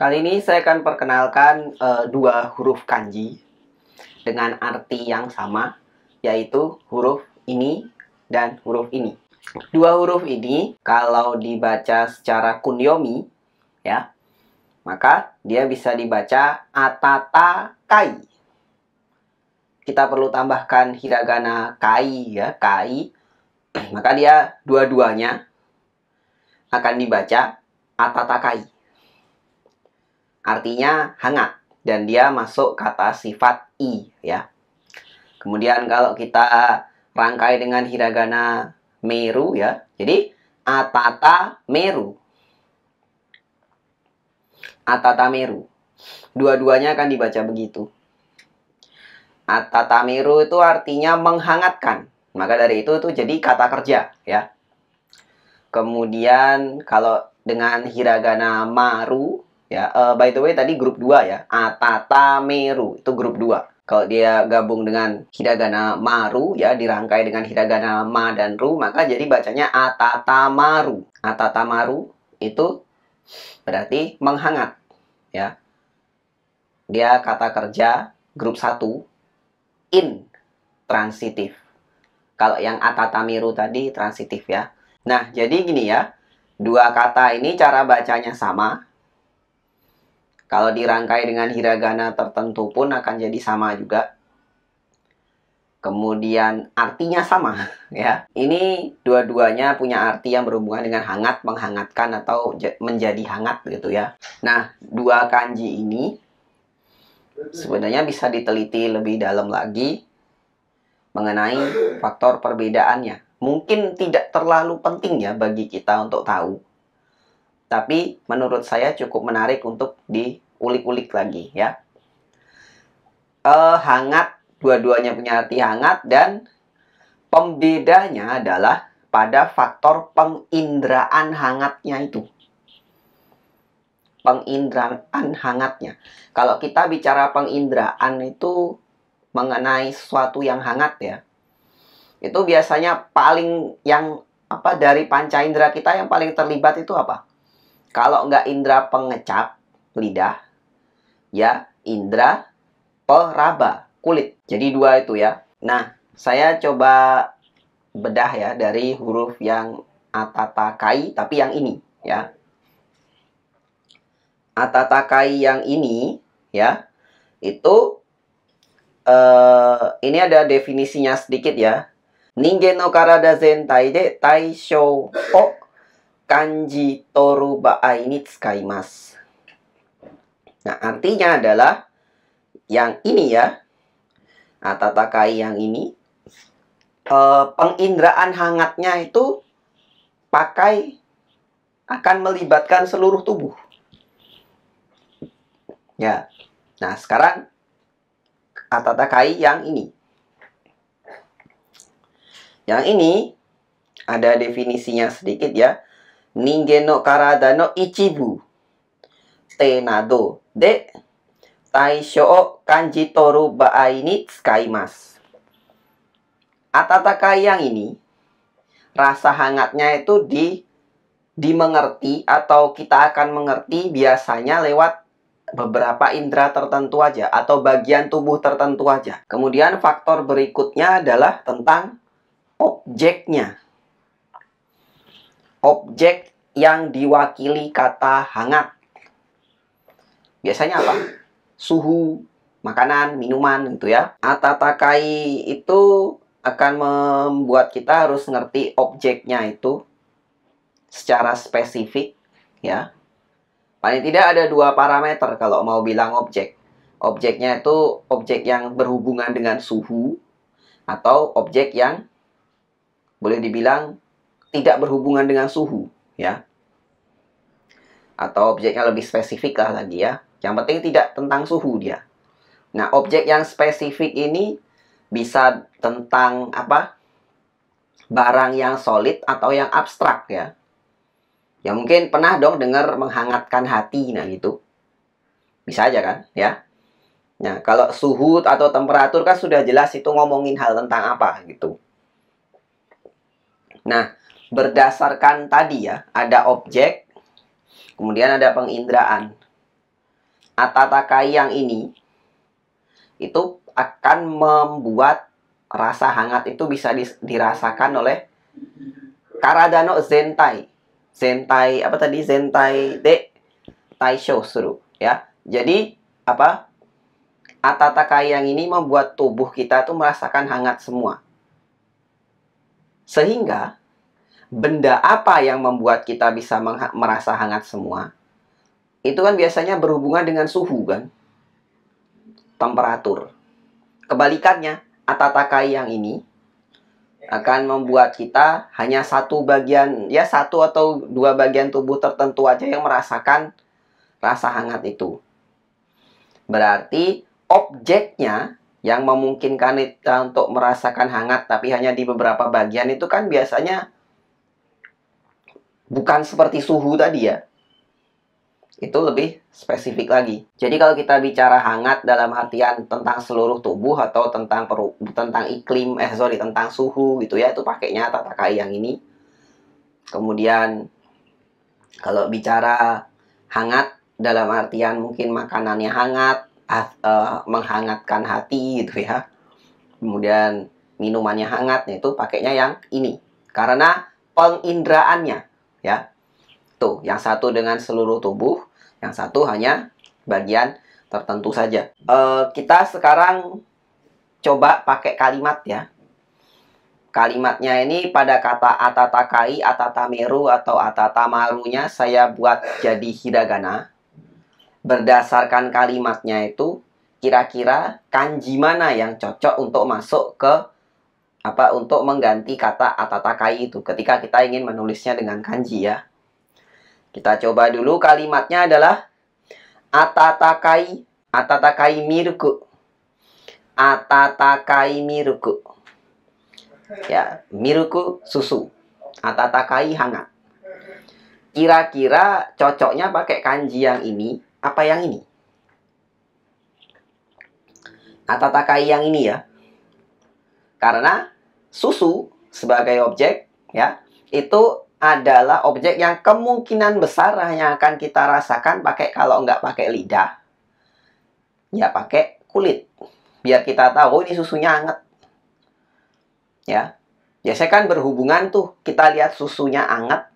Kali ini saya akan perkenalkan dua huruf kanji dengan arti yang sama, yaitu huruf ini dan huruf ini. Dua huruf ini kalau dibaca secara kunyomi, ya, maka dia bisa dibaca atata kai. Kita perlu tambahkan hiragana kai, ya, kai. Maka dia dua-duanya akan dibaca atata kai. Artinya hangat, dan dia masuk kata sifat i, ya. Kemudian kalau kita rangkai dengan hiragana meru, ya, jadi atata meru, atata meru, dua-duanya akan dibaca begitu. Atata meru itu artinya menghangatkan, maka dari itu jadi kata kerja, ya. Kemudian kalau dengan hiragana maru, ya, by the way tadi grup 2 ya. Atata meru itu grup 2. Kalau dia gabung dengan hiragana maru, ya, dirangkai dengan hiragana ma dan ru, maka jadi bacanya atata maru. Atata maru itu berarti menghangat, ya. Dia kata kerja grup 1 intransitif. Kalau yang atata meru tadi transitif, ya. Nah, jadi gini ya. Dua kata ini cara bacanya sama. Kalau dirangkai dengan hiragana tertentu pun akan jadi sama juga. Kemudian artinya sama, ya. Ini dua-duanya punya arti yang berhubungan dengan hangat, menghangatkan, atau menjadi hangat gitu, ya. Nah, dua kanji ini sebenarnya bisa diteliti lebih dalam lagi mengenai faktor perbedaannya. Mungkin tidak terlalu penting ya bagi kita untuk tahu. Tapi menurut saya cukup menarik untuk diulik-ulik lagi, ya. Hangat, dua-duanya punya arti hangat, dan pembedanya adalah pada faktor penginderaan hangatnya itu. Penginderaan hangatnya. Kalau kita bicara penginderaan itu mengenai sesuatu yang hangat, ya, itu biasanya paling yang apa dari panca indera kita yang paling terlibat itu apa? Kalau nggak indera pengecap lidah, ya indera peraba kulit. Jadi dua itu, ya. Nah, saya coba bedah ya dari huruf yang atata kai, tapi yang ini, ya. Atata kai yang ini, ya, itu ini ada definisinya sedikit, ya. Ningen no karada zentai de taishou o kanji toru baai ni tsukaimasu. Nah, artinya adalah yang ini, ya. Atata kai yang ini, penginderaan hangatnya itu akan melibatkan seluruh tubuh. Ya. Nah, sekarang atata kai yang ini. Yang ini ada definisinya sedikit, ya. Ningen no karada no ichibu te nado de taisho o kanji toru baai ni tsukaimasu. Atata kai yang ini, rasa hangatnya itu dimengerti atau kita akan mengerti biasanya lewat beberapa indera tertentu aja atau bagian tubuh tertentu aja. Kemudian faktor berikutnya adalah tentang objeknya. Objek yang diwakili kata hangat. Biasanya apa? Suhu, makanan, minuman gitu, ya. Atata kai itu akan membuat kita harus ngerti objeknya itu secara spesifik, ya. Paling tidak ada dua parameter kalau mau bilang objek. Objeknya itu objek yang berhubungan dengan suhu atau objek yang boleh dibilang tidak berhubungan dengan suhu, ya. Atau objeknya lebih spesifik lah lagi, ya. Yang penting tidak tentang suhu dia. Nah, objek yang spesifik ini bisa tentang apa? Barang yang solid atau yang abstrak, ya. Ya mungkin pernah dong dengar menghangatkan hati, nah gitu. Bisa aja kan, ya. Nah, kalau suhu atau temperatur kan sudah jelas itu ngomongin hal tentang apa gitu. Nah, berdasarkan tadi, ya, ada objek, kemudian ada penginderaan. Atatakai yang ini itu akan membuat rasa hangat itu bisa dirasakan oleh karada no zentai. Zentai apa tadi? Zentai de taisho suru ya. Jadi apa? Atatakai yang ini membuat tubuh kita tuh merasakan hangat semua. Sehingga benda apa yang membuat kita bisa merasa hangat semua? Itu kan biasanya berhubungan dengan suhu kan? Temperatur. Kebalikannya, atatakai yang ini akan membuat kita hanya satu bagian, ya satu atau dua bagian tubuh tertentu aja yang merasakan rasa hangat itu. Berarti objeknya yang memungkinkan kita untuk merasakan hangat tapi hanya di beberapa bagian itu kan biasanya bukan seperti suhu tadi ya. Itu lebih spesifik lagi. Jadi kalau kita bicara hangat dalam artian tentang seluruh tubuh atau tentang iklim, tentang suhu gitu ya, itu pakainya atatakai yang ini. Kemudian kalau bicara hangat dalam artian mungkin makanannya hangat, menghangatkan hati gitu ya. Kemudian minumannya hangat, itu pakainya yang ini. Karena pengindraannya ya. Tuh, yang satu dengan seluruh tubuh, yang satu hanya bagian tertentu saja. Kita sekarang coba pakai kalimat ya. Kalimatnya ini pada kata atatakai, atatameru, atau atatamarunya saya buat jadi hiragana. Berdasarkan kalimatnya itu, kira-kira kanji mana yang cocok untuk masuk ke untuk mengganti kata atatakai itu ketika kita ingin menulisnya dengan kanji ya. Kita coba dulu, kalimatnya adalah atatakai, atatakai miruku. Atatakai miruku. Ya, miruku susu. Atatakai hangat. Kira-kira cocoknya pakai kanji yang ini apa yang ini? Atatakai yang ini ya. Karena susu sebagai objek ya, itu adalah objek yang kemungkinan besar hanya akan kita rasakan kalau nggak pakai lidah, ya pakai kulit. Biar kita tahu ini susunya hangat. Ya, biasanya kan berhubungan tuh, kita lihat susunya hangat,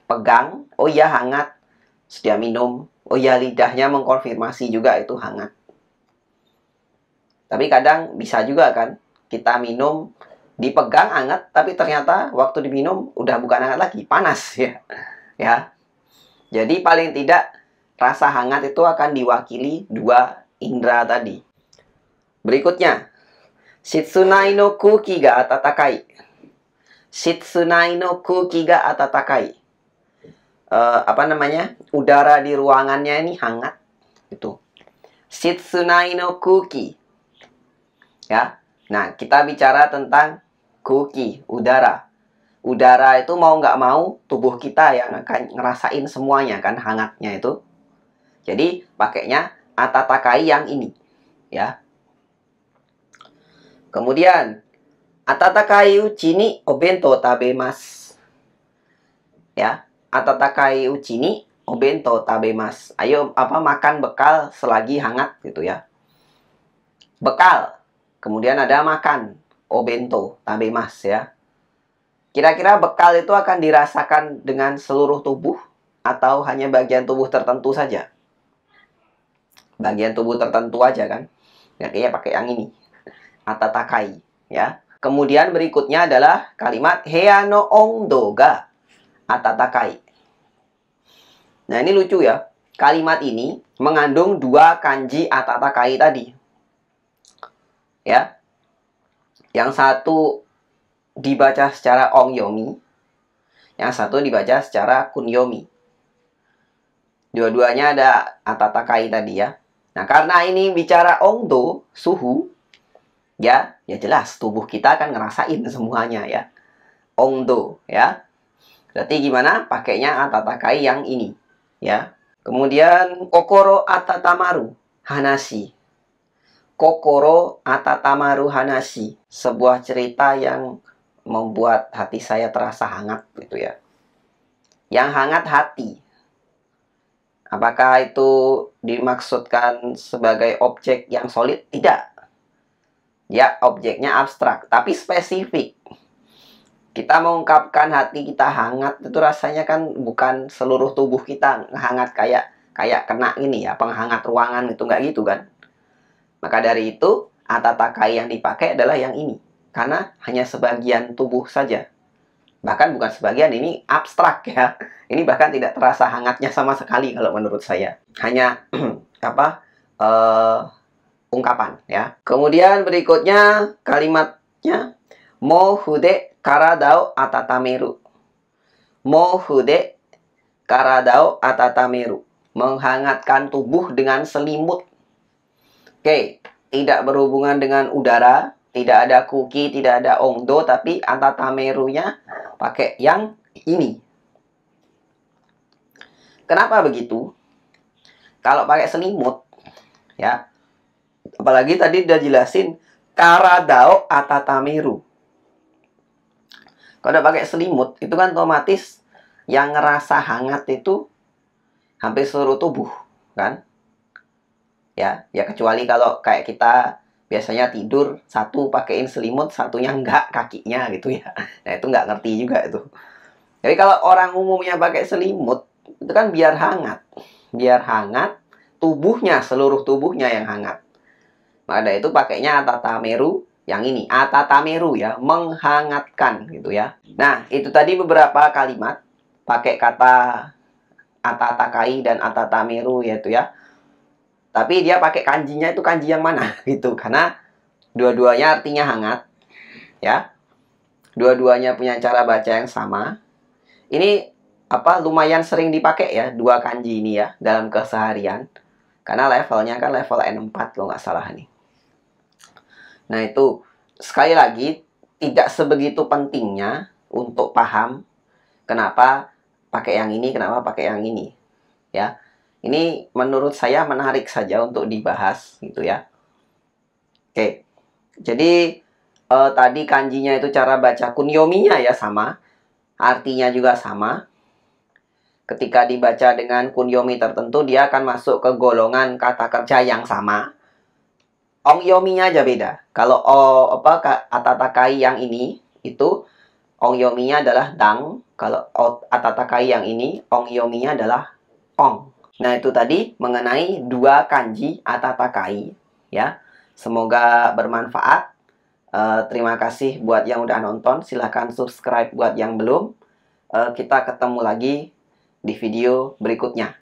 pegang, oh iya hangat, sedia minum, oh iya lidahnya mengkonfirmasi juga itu hangat. Tapi kadang bisa juga kan, kita minum, dipegang hangat, tapi ternyata waktu diminum udah bukan hangat lagi, panas ya. Ya. Jadi paling tidak rasa hangat itu akan diwakili dua indera tadi. Berikutnya, shitsunai no kuki ga atatakai. Shitsunai no kuki ga atatakai. Udara di ruangannya ini hangat. Itu. Shitsunai no kuki. Ya. Nah, kita bicara tentang kuki, udara. Udara itu mau nggak mau tubuh kita yang akan ngerasain semuanya kan hangatnya itu. Jadi pakainya atatakai yang ini ya. Kemudian atatakai uchi ni obento tabemasu. Ya, atatakai uchi ni obento tabemasu. Ayo makan bekal selagi hangat gitu ya. Bekal. Kemudian ada makan, obento tabemasu ya. Kira-kira bekal itu akan dirasakan dengan seluruh tubuh atau hanya bagian tubuh tertentu saja? Bagian tubuh tertentu aja kan? Kayaknya pakai yang ini. Atatakai ya. Kemudian berikutnya adalah kalimat heya no ondo ga atatakai. Nah, ini lucu ya. Kalimat ini mengandung dua kanji atatakai tadi. Ya. Yang satu dibaca secara ongyomi, yang satu dibaca secara kunyomi. Dua-duanya ada atatakai tadi ya. Nah, karena ini bicara ongdo, suhu, ya jelas tubuh kita akan ngerasain semuanya ya. Ongdo ya. Berarti gimana? Pakainya atatakai yang ini ya. Kemudian kokoro atatamaru hanashi. Kokoro atatamaru hanashi, sebuah cerita yang membuat hati saya terasa hangat gitu ya. Yang hangat hati. Apakah itu dimaksudkan sebagai objek yang solid? Tidak. Ya, objeknya abstrak, tapi spesifik. Kita mengungkapkan hati kita hangat itu rasanya kan bukan seluruh tubuh kita hangat kayak kena ini ya, penghangat ruangan itu nggak gitu kan. Maka dari itu, atatakai yang dipakai adalah yang ini. Karena hanya sebagian tubuh saja. Bahkan bukan sebagian, ini abstrak ya. Ini bahkan tidak terasa hangatnya sama sekali kalau menurut saya. Hanya apa? Ungkapan ya. Kemudian berikutnya kalimatnya mo fude karadao atatameru. Mo fude karadao atatameru. Menghangatkan tubuh dengan selimut. Oke, tidak berhubungan dengan udara, tidak ada kuki, tidak ada ongdo, tapi atatamerunya pakai yang ini. Kenapa begitu? Kalau pakai selimut, ya, apalagi tadi udah jelasin karadao atatameru. Kalau udah pakai selimut, itu kan otomatis yang ngerasa hangat itu hampir seluruh tubuh, kan? Ya kecuali kalau kayak kita biasanya tidur satu pakein selimut, satunya enggak kakinya gitu ya. Nah itu nggak ngerti juga itu. Jadi kalau orang umumnya pakai selimut itu kan biar hangat tubuhnya, seluruh tubuhnya yang hangat. Maka itu pakainya atatameru yang ini, atatameru ya, menghangatkan gitu ya. Nah itu tadi beberapa kalimat pakai kata atatakai dan atatameru yaitu ya. Tapi dia pakai kanjinya itu kanji yang mana gitu. Karena dua-duanya artinya hangat. Ya. Dua-duanya punya cara baca yang sama. Ini lumayan sering dipakai ya dua kanji ini ya dalam keseharian. Karena levelnya kan level N4 kalau nggak salah nih. Nah itu sekali lagi tidak sebegitu pentingnya untuk paham kenapa pakai yang ini, kenapa pakai yang ini. Ya. Ini menurut saya menarik saja untuk dibahas gitu ya. Oke. Jadi tadi kanjinya itu cara baca kunyominya ya sama. Artinya juga sama. Ketika dibaca dengan kunyomi tertentu dia akan masuk ke golongan kata kerja yang sama. Ongyominya aja beda. Kalau atatakai yang ini itu ongyominya adalah dang. Kalau atatakai yang ini ongyominya adalah ong. Nah, itu tadi mengenai dua kanji atatakai ya. Semoga bermanfaat. Terima kasih buat yang udah nonton. Silahkan subscribe buat yang belum. Kita ketemu lagi di video berikutnya.